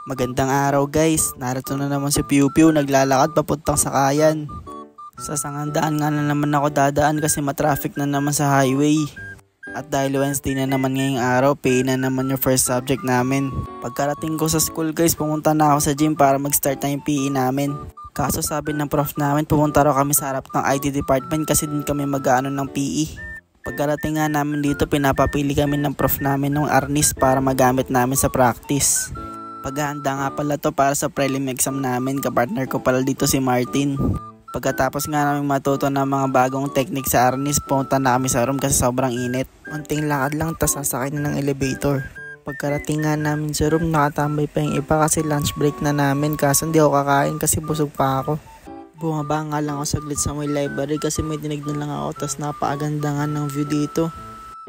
Magandang araw guys, narito na naman si Piu Piu naglalakad papuntang Sakayan. Sa Sangandaan nga na naman ako dadaan kasi matraffic na naman sa highway. At dahil Wednesday na naman ngayong araw, PE na naman yung first subject namin. Pagkarating ko sa school guys, pumunta na ako sa gym para mag-start na yung PE namin. Kaso sabi ng prof namin, pumunta raw kami sa harap ng IT department kasi din kami mag-ano ng PE. Pagkarating nga namin dito, pinapapili kami ng prof namin ng arnis para magamit namin sa practice. Paghahanda nga pala to para sa prelim exam namin, kapartner ko pala dito si Martin. Pagkatapos nga namin matuto ng mga bagong technique sa arnis, pumunta na kami sa room kasi sobrang init. Munting lakad lang tas sasakay na ng elevator. Pagkarating nga namin sa room, nakatambay pa yung iba kasi lunch break na namin kaso hindi ako kakain kasi busog pa ako. Bumaba nga lang ako saglit sa may library kasi may tinignan lang ako tas napakaganda nga ng view dito.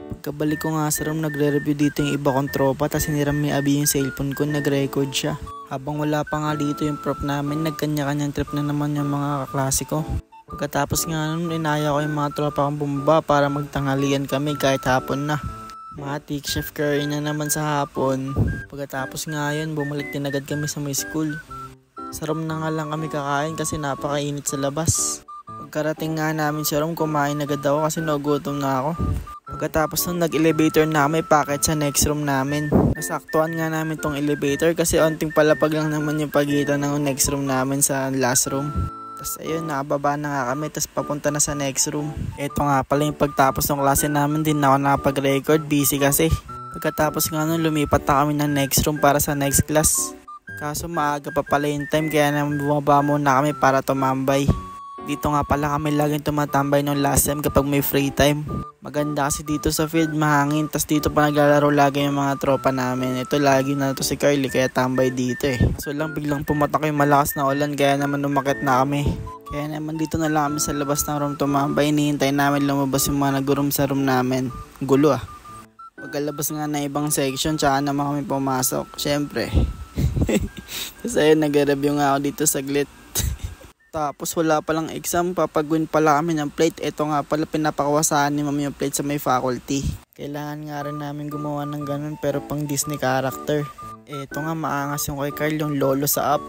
Pagkabalik ko nga sa room, nagre-review dito yung iba kong tropa tas hiniram ni Abi yung cellphone ko, nag-record siya. Habang wala pa nga dito yung prof namin, nagkanya-kanyang trip na naman yung mga kaklase ko. Pagkatapos nga nun, inaya ko yung mga tropa kong bumaba para magtanghalian kami kahit hapon na. Matik, chef curry na naman sa hapon. Pagkatapos nga yun, bumalik din agad kami sa may school. Sa room na nga lang kami kakain kasi napakainit sa labas. Pagkarating nga namin sa room, kumain agad ako kasi nagutom na ako. Pagkatapos nung nag-elevator na kami, packet sa next room namin. Nasaktuan nga namin tong elevator kasi onting palapag lang naman yung pagitan ng next room namin sa last room. Tapos ayun, nakababa na nga kami, tapos papunta na sa next room. Ito nga pala yung pagtapos ng klase namin, din ako nakapag-record, busy kasi. Pagkatapos nga nun, lumipat na kami ng next room para sa next class. Kaso maaga pa pala yung time, kaya naman bumaba muna kami para tumambay. Dito nga pala kami laging tumatambay nung last time kapag may free time. Maganda kasi dito sa field, mahangin, tas dito pa naglalaro lagi yung mga tropa namin. Ito lagi na to si Carly kaya tambay dito eh. So lang biglang pumatak yung malakas na ulan kaya naman umakit na kami. Kaya naman dito na lang kami sa labas ng room tumambay, hinihintay namin lumabas yung mga nag-room sa room namin. Gulo ah. Pagkalabas nga na ibang section, tsaka naman kami pumasok. Syempre. Tapos ayun, nag-review nga ako dito saglit. Tapos wala palang exam, papagwin pala kami ng plate. Ito nga pala pinapakawasahan ni mami yung plate sa may faculty. Kailangan nga rin namin gumawa ng ganun pero pang Disney character. Ito nga maangas yung kay Carl, yung lolo sa up.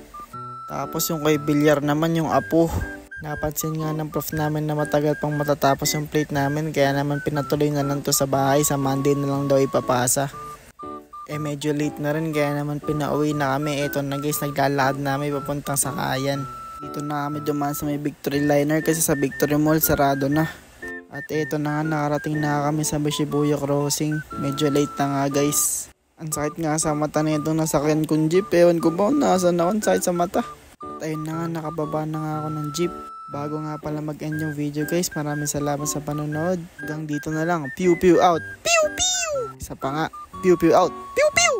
Tapos yung kay Bilyar naman yung apo. Napansin nga ng prof namin na matagal pang matatapos yung plate namin, kaya naman pinatuloy na lang to sa bahay, sa Monday na lang daw ipapasa. Medyo late na rin kaya naman pinauwi na kami. Ito na guys, naglalakad namin papuntang Sakayan. Dito na kami dumaan sa may Victory Liner kasi sa Victory Mall sarado na. At eto na nga, nakarating na kami sa Shibuya Crossing. Medyo late na nga guys. Ang sakit nga sa mata na itong nasakyan kong jeep. Ewan ko ba nasaan ako, ang sakit sa mata. At ayun na nga, nakababa na nga ako ng jeep. Bago nga pala mag-end yung video guys, maraming salamat sa panonood. Hanggang dito na lang. Piu Piu out. Piu Piu! Isa pa nga. Piu Piu out. Piu Piu!